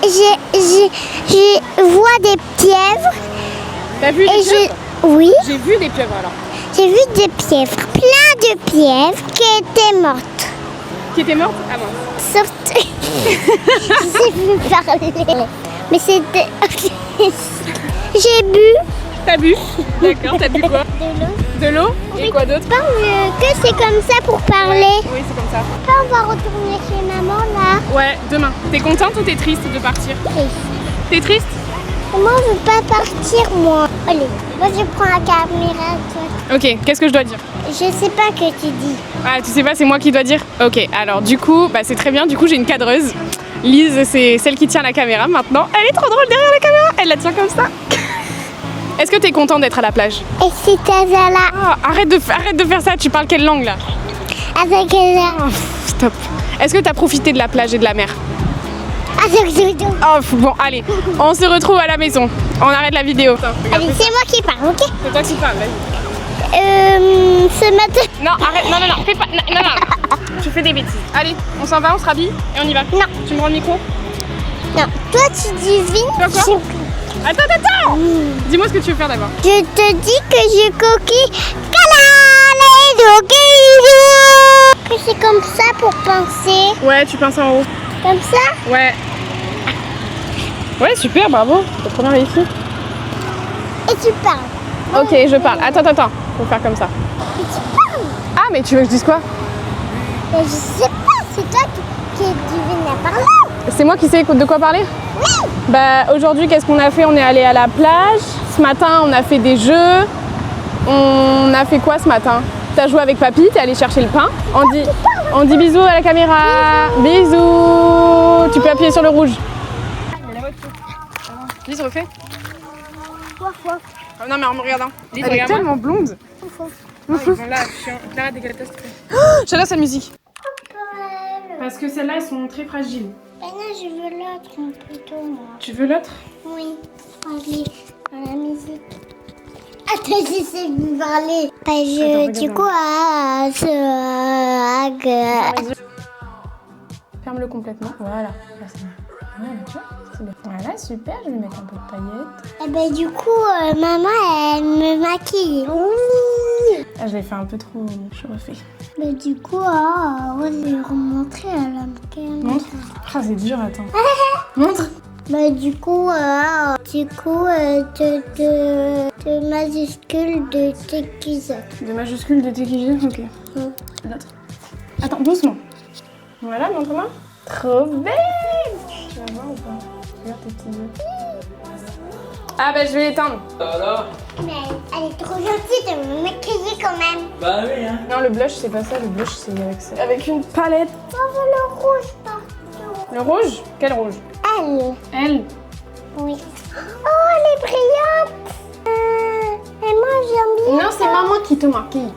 Je vois des pieuvres. T'as vu des pieuvres? Oui. J'ai vu des pieuvres alors. J'ai vu des pieuvres, plein de pieuvres qui étaient mortes. Qui étaient mortes? Ah bon. Sauf je sais plus parler. Mais c'était... J'ai bu. T'as bu? D'accord, t'as bu quoi? De l'eau. De l'eau? Et quoi d'autre? Parle que c'est comme ça pour parler. Oui, c'est comme ça. Quand on va retourner chez maman là. Ouais, demain. T'es contente ou t'es triste de partir? Triste. T'es triste? Moi, je veux pas partir, moi. Allez, moi, je prends la caméra, toi. Ok, qu'est-ce que je dois dire? Je sais pas que tu dis. Ah, tu sais pas, c'est moi qui dois dire? Ok, alors du coup, bah, c'est très bien. Du coup, j'ai une cadreuse. Lise, c'est celle qui tient la caméra maintenant. Elle est trop drôle derrière la caméra. Elle la tient comme ça. Est-ce que t'es content d'être à la plage? Et si t'es là? Ah, arrête de faire ça. Tu parles quelle langue là? Avec là. Oh, stop. Est-ce que t'as profité de la plage et de la mer? Avec Dodo. Oh, bon, allez, on se retrouve à la maison. On arrête la vidéo. Allez, c'est moi qui parle, ok? C'est toi qui parles, vas-y. Ce matin. Non, arrête, non, fais pas. Non. Tu fais des bêtises. Allez, on s'en va, on se rhabille et on y va. Non. Tu me rends le micro? Non. Toi, tu devines. Quoi? Attends. Dis-moi ce que tu veux faire d'abord. Je te dis que je coquille. Que c'est comme ça pour penser. Ouais, tu pinces en haut. Comme ça? Ouais. Ouais, super, bravo. T'as trop bien réussi. Et tu parles. Ok, je parle. Attends. Faut faire comme ça. Et tu parles. Ah, mais tu veux que je dise quoi? Mais je sais pas, c'est toi qui devine la parler. C'est moi qui sais de quoi parler? Oui. Bah, aujourd'hui, qu'est-ce qu'on a fait? On est allé à la plage. Ce matin, on a fait des jeux. On a fait quoi ce matin? T'as joué avec papy, t'es allé chercher le pain. On dit bisous à la caméra. Bisous. Tu peux appuyer sur le rouge. Lise, refais. Oh, non, mais en me regardant. Lise, elle est tellement blonde. Là, Clara, décale-toi, s'il te plaît. J'adore cette musique. Parce que celles-là, elles sont très fragiles. Ben non, je veux l'autre plutôt, moi. Tu veux l'autre? Oui, allez, à la musique. Attends, j'essaie de parler. Du coup, ferme-le complètement. Voilà. Voilà, tu vois, c'est bien. Voilà, super. Je vais mettre un peu de paillettes. Et ben du coup, maman, elle me maquille. Oui. Ah, je l'ai fait un peu trop. Je refais. Ben du coup, ouais, je vais remontrer à la caméra. Montre. Ah, c'est dur, attends. Montre. Bah du coup, de majuscule de TQZ. De majuscule de TQZ, ok. L'autre. Attends, doucement. Voilà, montre-moi. Trop belle. Tu vas voir ou pas? Regarde tes petits yeux. Ah bah je vais l'éteindre. Alors? Mais elle est trop gentille de me maquiller quand même. Bah oui, hein. Non, le blush, c'est pas ça. Le blush, c'est avec ça. Avec une palette. On veut le rouge partout. Le rouge? Quel rouge? Elle. Oui. Oh, elle est brillante. Et moi, j'aime bien. Non, c'est maman qui te maquille.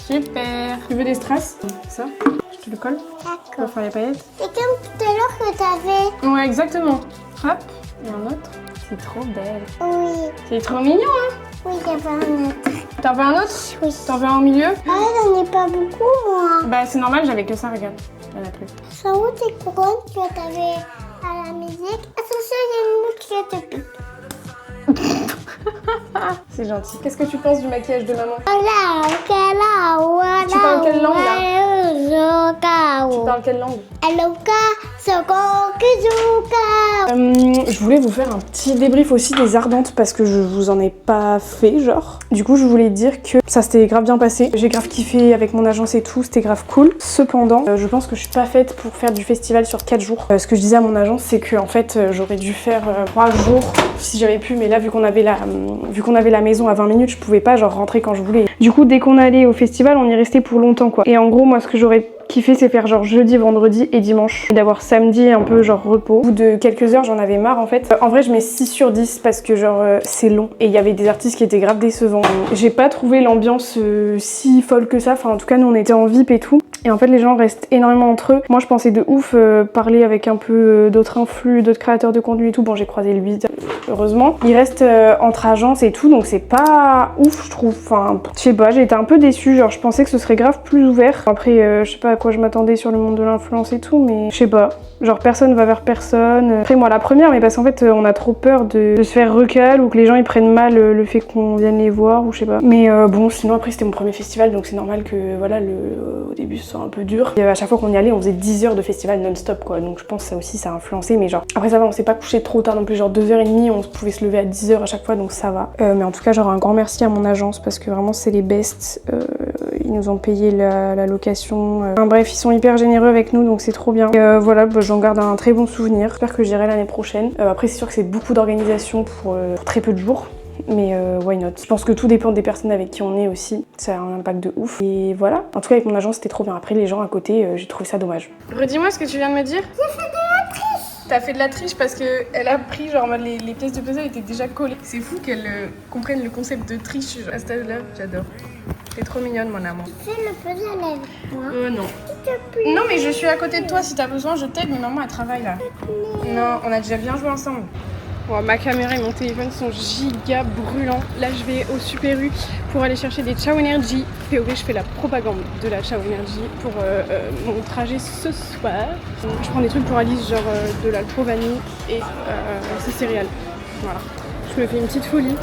Super. Tu veux des strass? Ça? Je te le colle? D'accord. Pour faire les paillettes? C'est comme tout à l'heure que t'avais. Ouais, exactement. Hop. Et un autre. C'est trop belle. Oui. C'est trop mignon, hein? Oui, il y avait un autre. T'en veux un autre? Oui. T'en veux un au milieu? Ah, j'en ai pas beaucoup, moi. Bah, c'est normal, j'avais que ça, regarde. Il y en a plus. C'est où tes couronnes que t'avais à la musique? Attention, il y a une mouche qui te pique. C'est gentil. Qu'est-ce que tu penses du maquillage de maman? Voilà. Tu parles quelle langue, là? Tu parles quelle langue? Aloka, Soko, Kizuka, Je voulais vous faire un petit débrief aussi des Ardentes parce que je vous en ai pas fait genre. Du coup je voulais dire que ça s'était grave bien passé. J'ai grave kiffé avec mon agence et tout, c'était grave cool. Cependant, je pense que je suis pas faite pour faire du festival sur 4 jours. Ce que je disais à mon agence c'est que en fait j'aurais dû faire 3 jours si j'avais pu, mais là vu qu'on avait la maison à 20 minutes, je pouvais pas genre rentrer quand je voulais. Du coup dès qu'on allait au festival on y restait pour longtemps quoi. Et en gros moi ce que j'aurais kiffé c'est faire genre jeudi, vendredi et dimanche, et d'avoir samedi un peu genre repos. Au bout de quelques heures j'en avais marre en fait. En vrai je mets 6 sur 10 parce que genre c'est long et il y avait des artistes qui étaient grave décevants. J'ai pas trouvé l'ambiance si folle que ça, enfin en tout cas nous on était en VIP et tout. Et en fait les gens restent énormément entre eux. Moi je pensais de ouf parler avec un peu d'autres influx, d'autres créateurs de contenu et tout. Bon j'ai croisé lui heureusement. Il reste entre agences et tout donc c'est pas ouf je trouve. Enfin je sais pas, j'ai été un peu déçue, genre je pensais que ce serait grave plus ouvert. Après je sais pas à quoi je m'attendais sur le monde de l'influence et tout mais je sais pas. Genre personne va vers personne. Après moi la première mais parce qu'en fait on a trop peur de se faire recal ou que les gens ils prennent mal le fait qu'on vienne les voir ou je sais pas. Mais bon sinon après c'était mon premier festival donc c'est normal que voilà au début ce soit un peu dur. Et à chaque fois qu'on y allait on faisait 10 heures de festival non-stop quoi donc je pense que ça aussi ça a influencé mais genre après ça va on s'est pas couché trop tard non plus genre 2h30 on pouvait se lever à 10h à chaque fois donc ça va. Mais en tout cas genre un grand merci à mon agence parce que vraiment c'est les best. Ils nous ont payé la location. Enfin, bref ils sont hyper généreux avec nous donc c'est trop bien. Et voilà j'en garde un très bon souvenir. J'espère que j'irai l'année prochaine. Après c'est sûr que c'est beaucoup d'organisation pour très peu de jours. Mais why not. Je pense que tout dépend des personnes avec qui on est aussi. Ça a un impact de ouf. Et voilà. En tout cas avec mon agence c'était trop bien. Après les gens à côté j'ai trouvé ça dommage. Redis-moi ce que tu viens de me dire. J'ai fait de la triche. T'as fait de la triche parce qu'elle a pris genre les pièces de puzzle étaient déjà collées. C'est fou qu'elle comprenne le concept de triche à ce stade-là. J'adore. T'es trop mignonne mon amour. Fais le puzzle avec moi. Non. S'il te plaît. Non mais je suis à côté de toi, si t'as besoin je t'aide mais maman elle travaille là. Non, on a déjà bien joué ensemble. Bon, ma caméra et mon téléphone sont giga brûlants. Là je vais au Super U pour aller chercher des Ciao Energy. POV je fais la propagande de la Ciao Energy pour mon trajet ce soir. Je prends des trucs pour Alice genre de l'Alpro vanille et ses céréales. Voilà. Je me fais une petite folie.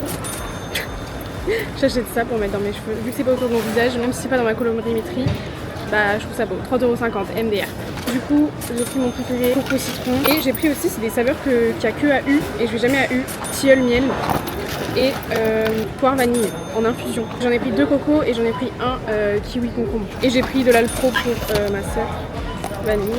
J'achète ça pour mettre dans mes cheveux. Vu que c'est pas autour de mon visage, même si c'est pas dans ma colorimétrie, bah je trouve ça beau. 3,50€ MDR. Du coup, j'ai pris mon préféré, coco citron. Et j'ai pris aussi, c'est des saveurs qu'il n'y a que à U. Et je vais jamais à U. Tilleul miel et poire vanille en infusion. J'en ai pris 2 cocos et j'en ai pris un kiwi concombre. Et j'ai pris de l'Alpro pour ma soeur, vanille.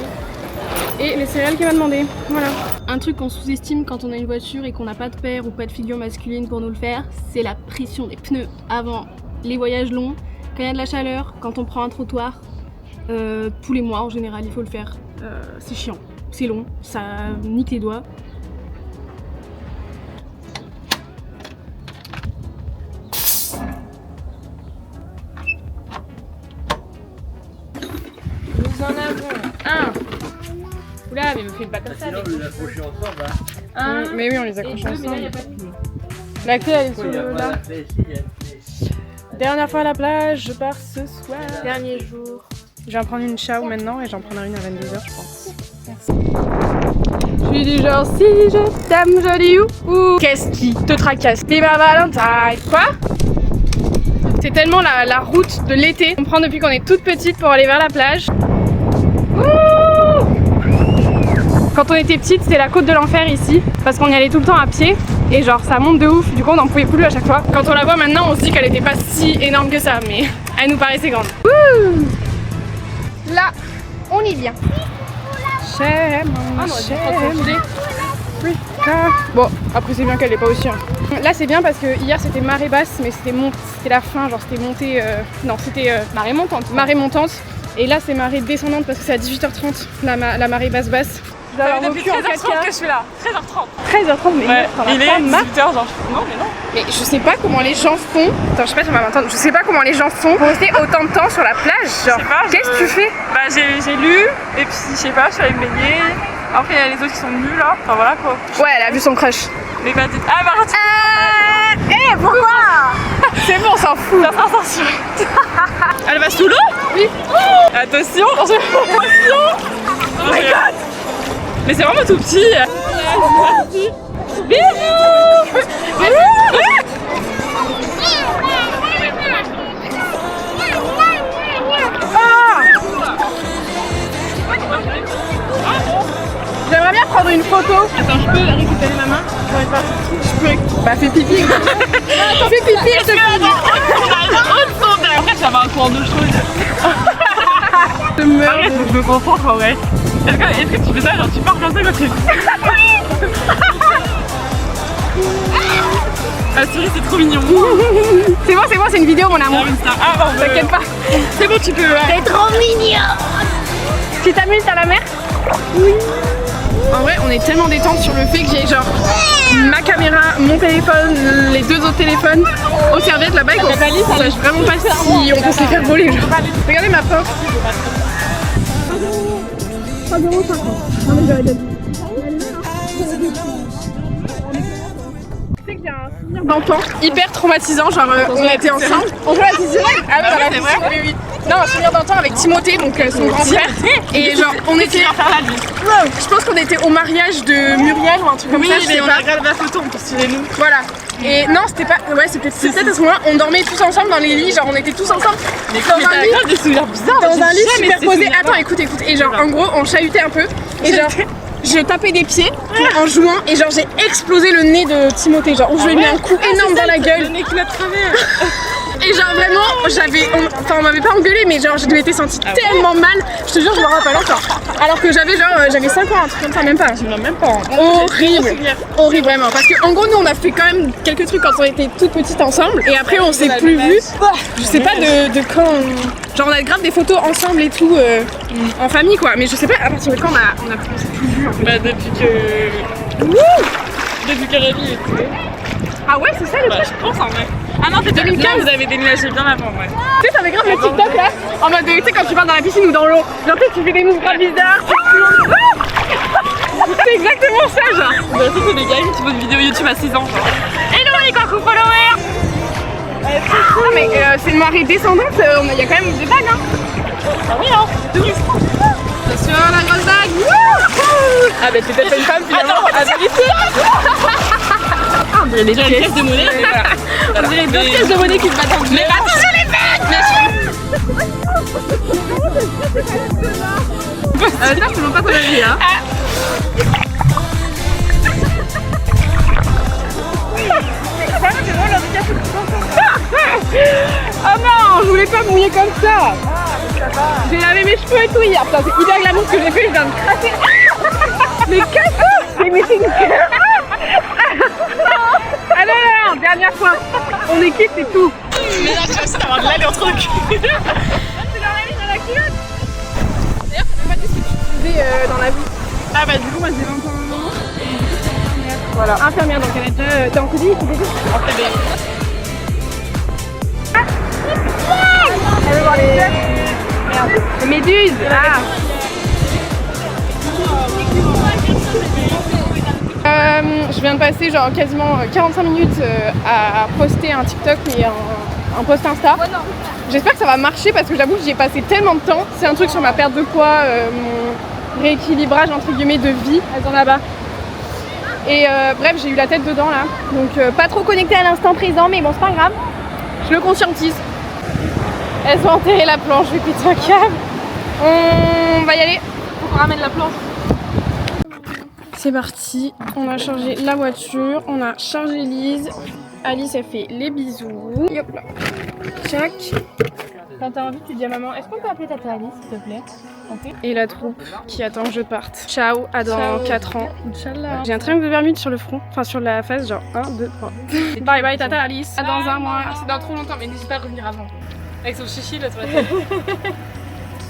Et les céréales qu'elle m'a demandé, voilà. Un truc qu'on sous-estime quand on a une voiture et qu'on n'a pas de père ou pas de figure masculine pour nous le faire, c'est la pression des pneus avant les voyages longs, quand il y a de la chaleur, quand on prend un trottoir, tous les mois en général il faut le faire. C'est chiant, c'est long, ça nique les doigts. Nous en avons un. Oula, mais me fais pas comme ça. Sinon, on les accrocher ensemble. Un, mais oui, on les accroche ensemble. Mais là, y a pas de clé. La clé, elle est sous le là. Dernière fois à la plage, je pars ce soir. Dernier jour. Je vais en prendre une Ciao maintenant et j'en prendrai une à 22h, je pense. Merci. Je suis du genre, si je t'aime, je dis ou. Qu'est-ce qui te tracasse? T'es ma Valentine. Quoi? C'est tellement la route de l'été qu'on prend depuis qu'on est toute petite pour aller vers la plage. Quand on était petite, c'était la côte de l'enfer ici, parce qu'on y allait tout le temps à pied, et genre ça monte de ouf, du coup on n'en pouvait plus à chaque fois. Quand on la voit maintenant, on se dit qu'elle était pas si énorme que ça, mais elle nous paraissait grande. Wouh! Là, on y vient. Bon, après c'est bien qu'elle est pas aussi. Là c'est bien parce que hier c'était marée basse, mais c'était la fin, genre c'était monté. Non, c'était marée montante. Marée montante. Et là c'est marée descendante parce que c'est à 18h30 la marée basse. Depuis 13h30 que je suis là. 13h30. 13h30 mais ouais. Il est 18h genre. Non mais non. Mais je sais pas comment les gens font. Attends, je sais pas si on va m'entendre. Je sais pas comment les gens font pour rester autant de temps sur la plage. Genre, qu'est-ce que tu fais? Bah j'ai lu et puis je sais pas, je suis allée me baigner. Après il y a les autres qui sont venus là. Enfin voilà quoi. Ouais, elle a vu son crush. Mais bah pourquoi? C'est bon, on s'en fout. Ça sera censuré. Elle va sous l'eau? Oui. Attention. Attention. Oh my god. Mais c'est vraiment tout petit. Bisous. J'aimerais bien prendre une photo. Attends, je peux Bah fais pipi. Fais pipi, je te prie. Après, ça va un courant d'eau chaude. Je meurs. Arrête, faut que je me concentre en vrai. Est-ce que tu fais ça, genre tu pars comme ça quand tu... La souris, c'est trop mignon. C'est bon, c'est une vidéo, mon amour. T'inquiète pas. C'est bon, tu peux. C'est trop mignon. Tu t'amuses à la mer? Oui. En vrai, on est tellement détente sur le fait que j'ai genre ma caméra, mon téléphone, les 2 autres téléphones aux serviettes là-bas et qu'on sache vraiment pas si on peut se les faire voler. Genre. Regardez ma porte. 3,50 €. D'enfant, hyper traumatisant, genre on a été ensemble. On joue à la piscine. Ah ouais, c'est vrai. Oui, oui. Non, un souvenir d'antan avec Timothée, donc son grand frère. Et genre on était. Je pense qu'on était au mariage de Muriel ou un truc comme ça. Oui, on a regardé la photo, on peut se nous. Voilà. Et non, c'était pas. Ouais, c'était peut-être à ce moment-là. On dormait tous ensemble dans les lits, genre on était tous ensemble dans un lit. Des souvenirs bizarres. Dans un lit superposé. Attends, écoute. Et genre en gros, on chahutait un peu. Et genre. Je tapais des pieds en jouant et genre j'ai explosé le nez de Timothée, genre je lui ai mis un coup énorme dans la gueule. Le nez qui l'a travers. Et genre vraiment, on m'avait pas engueulé mais genre je m'étais sentie tellement mal, je te jure je me rappelle encore. Alors que j'avais 5 ans, un truc comme ça, même pas. Même pas. Horrible, horrible vraiment. Parce qu'en gros nous on a fait quand même quelques trucs quand on était toutes petites ensemble et après on s'est plus vus. Je sais pas de quand. Genre on a grave des photos ensemble et tout en famille quoi, mais je sais pas à partir de quand on a plus vu en fait. Bah depuis que... Depuis que Rémi était... Ah ouais c'est ça le truc? Je pense en vrai. Ah non c'était 2015. Non, vous avez déménagé bien avant ouais. Tu sais t'avais grave le TikTok là, en mode tu sais quand tu vas dans la piscine ou dans l'eau, genre tu fais des moves grave bizarres. C'est exactement ça genre. Bah ça c'est des gars qui font une vidéo YouTube à 6 ans genre. Hello les coucou followers. Ah mais c'est une marée descendante, il y a quand même des vagues hein. Ah oui hein. Attention la grosse vague. Ah bah t'es peut-être une femme finalement à vérifier. On dirait des pièces de monnaie. On dirait 2 pièces de monnaie qui se battent en deux. Mais attention les vagues. Ça je te montre pas ton avis hein. Oh non, je voulais pas me mouiller comme ça. J'ai lavé mes cheveux et tout hier. Putain, c'est hyper glamour ce que j'ai fait, je viens de craquer. Mais qu'est-ce que c'est une cœur. Ah non, dernière fois. On est quitte, c'est tout. Mais là, tu vas aussi avoir de l'aile entre le cul. Tu leur as mis dans la culotte. D'ailleurs, tu peux pas dire ce que tu faisais dans la vie. Ah bah du coup, moi j'ai 20 ans. Voilà, infirmière donc elle est en CDI, c'est déjà. En CDI. Elle veut voir les méduses. Ah. Je viens de passer genre quasiment 45 minutes à poster un TikTok et un post Insta. J'espère que ça va marcher parce que j'avoue que j'y ai passé tellement de temps. C'est un truc sur ma perte de poids, mon rééquilibrage entre guillemets de vie. Elles sont là-bas. Et bref, j'ai eu la tête dedans là. Donc pas trop connectée à l'instant présent, mais bon c'est pas grave. Je le conscientise. Elles ont enterré la planche, je vais péter un câble. On va y aller. Faut qu'on ramène la planche. C'est parti, on a chargé la voiture, on a chargé Lise. Alice elle fait les bisous. Hop là. Tchac. Quand t'as envie, tu dis à maman, est-ce qu'on peut appeler Tata Alice s'il te plaît? Et la troupe qui attend que je parte. Ciao, à dans 4 ans. Inch'Allah. J'ai un triangle de Bermude sur le front, enfin sur la face, genre 1, 2, 3. Bye bye Tata Alice. À dans un mois. C'est dans trop longtemps, mais n'hésite pas à revenir avant. Avec son chichi là sur la tête.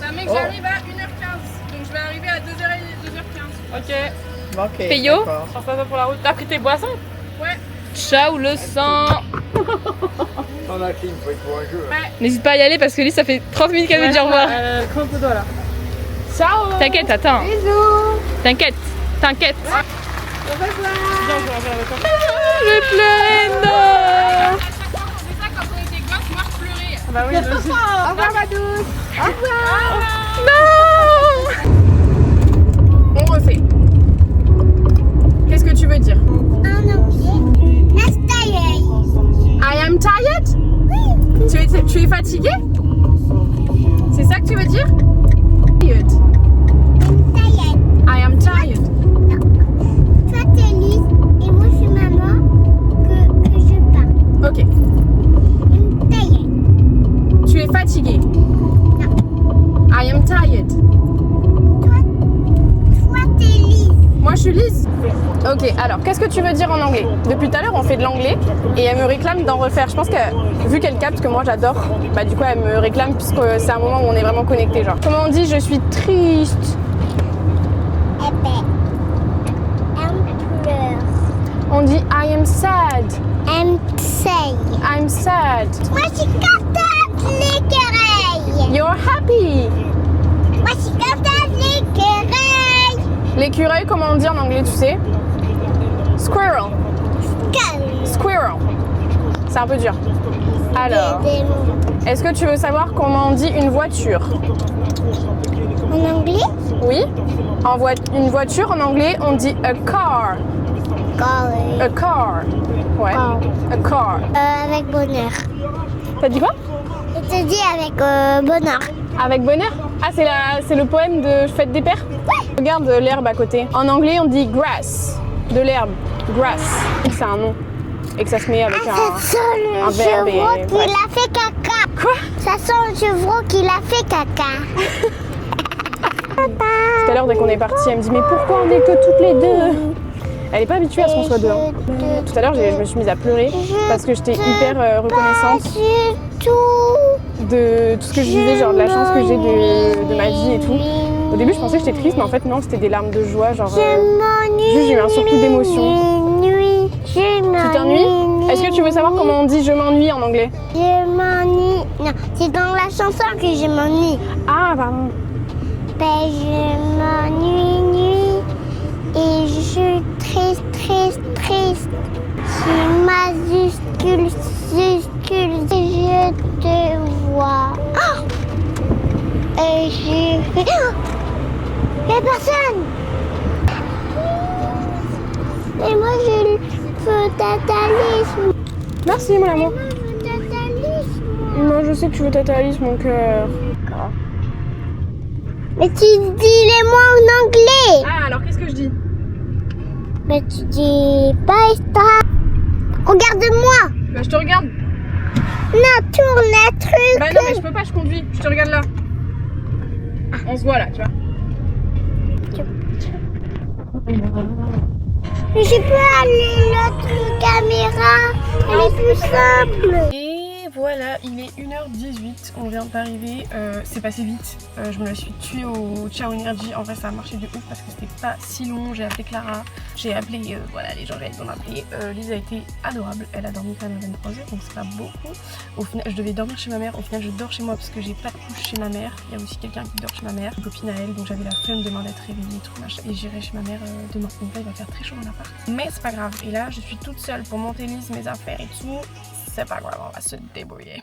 Ça mec, j'arrive à 1h15, donc je vais arriver à 2h15. Ok. Payo. Prends ça pour la route. T'as pris tes boissons? Ouais. Ciao le sang. On a clean, faut être pour un jeu. N'hésite pas à y aller parce que lui ça fait 30 minutes qu'elle veut dire au revoir. Crame le doigt là. Ciao. T'inquiète, attends. Bisous. T'inquiète. Au revoir. Je vais pleurer, non. C'est ça quand on était gosses, moi je pleurais. Bah oui, Au revoir ma douce. Au revoir. Non. On refait. Qu'est-ce que tu veux dire? I am tired? Tu es fatigué? C'est ça que tu veux dire? Tired. I am tired. Toi t'es Lise et moi je suis maman. Que qu'est-ce que tu veux dire en anglais? Depuis tout à l'heure, on fait de l'anglais et elle me réclame d'en refaire. Je pense que, vu qu'elle capte que moi j'adore, bah du coup, elle me réclame puisque c'est un moment où on est vraiment connectés, genre. Comment on dit je suis triste? Eh ben, on pleure. On dit I am sad. I'm sad. I'm sad. Moi, je suis contente, l'écureuil. You're happy. Moi, je suis contente, l'écureuil. L'écureuil, comment on dit en anglais, tu sais? Squirrel. Squirrel. C'est un peu dur. Alors, est-ce que tu veux savoir comment on dit une voiture? En anglais? Oui. Une voiture, en anglais, on dit a car. A car. Ouais. A car. Avec bonheur. T'as dit quoi? Je te dis avec bonheur. Avec bonheur? Ah, c'est le poème de Fête des Pères? Ouais. Regarde l'herbe à côté. En anglais, on dit grass. De l'herbe. Grass. C'est un nom. Et que ça se met avec un verbe. Je vois qu'il a fait caca. Quoi? Ça sent le chevreau qu'il a fait caca. Tout à l'heure, dès qu'on est parti, elle me dit mais pourquoi on est que toutes les deux? Elle est pas habituée à ce qu'on soit deux. Tout à l'heure, je me suis mise à pleurer parce que j'étais hyper reconnaissante de tout ce que je vivais, genre de la chance que j'ai de ma vie et tout. Au début, je pensais que j'étais triste, mais en fait, non, c'était des larmes de joie, genre. Juste, j'ai eu un surplus d'émotions. Tu t'ennuies? Est-ce que tu veux savoir comment on dit je m'ennuie en anglais? Je m'ennuie. Non, c'est dans la chanson que je m'ennuie. Ah, pardon. Ben, je m'ennuie, nuit. Et je suis triste, triste, triste. C'est majuscule, majuscule. Je te vois. Oh! Et je fais. Oh! Y'a personne! Et moi, je veux tatalisme. Merci, mon amour. Moi, je veux tatalisme. Moi, je sais que tu veux tata Alice, mon cœur. Mais tu dis les mots en anglais. Ah, alors qu'est-ce que je dis? Mais tu dis pas ça. Regarde-moi. Bah, je te regarde. Non, tourne le truc. Bah non, mais je peux pas, je conduis. Je te regarde là. On se voit là, tu vois. Mais je peux aller l'autre caméra. Elle est plus simple. Et voilà, il est 1h18, on vient d'arriver, c'est passé vite, je me la suis tuée au Ciao Energy, en vrai ça a marché de ouf parce que c'était pas si long, j'ai appelé Clara, j'ai appelé voilà, les gens ils ont appelé, Lise a été adorable, elle a dormi quand même à 23h donc c'est pas beaucoup, au final je devais dormir chez ma mère, au final je dors chez moi parce que j'ai pas de couche chez ma mère, il y a aussi quelqu'un qui dort chez ma mère, une copine à elle, donc j'avais la flemme demain d'être réveillée tout machin, et j'irai chez ma mère demain, donc là il va faire très chaud dans l'appart, mais c'est pas grave, et là je suis toute seule pour monter Lise, mes affaires et tout. C'est pas grave, on va se débrouiller.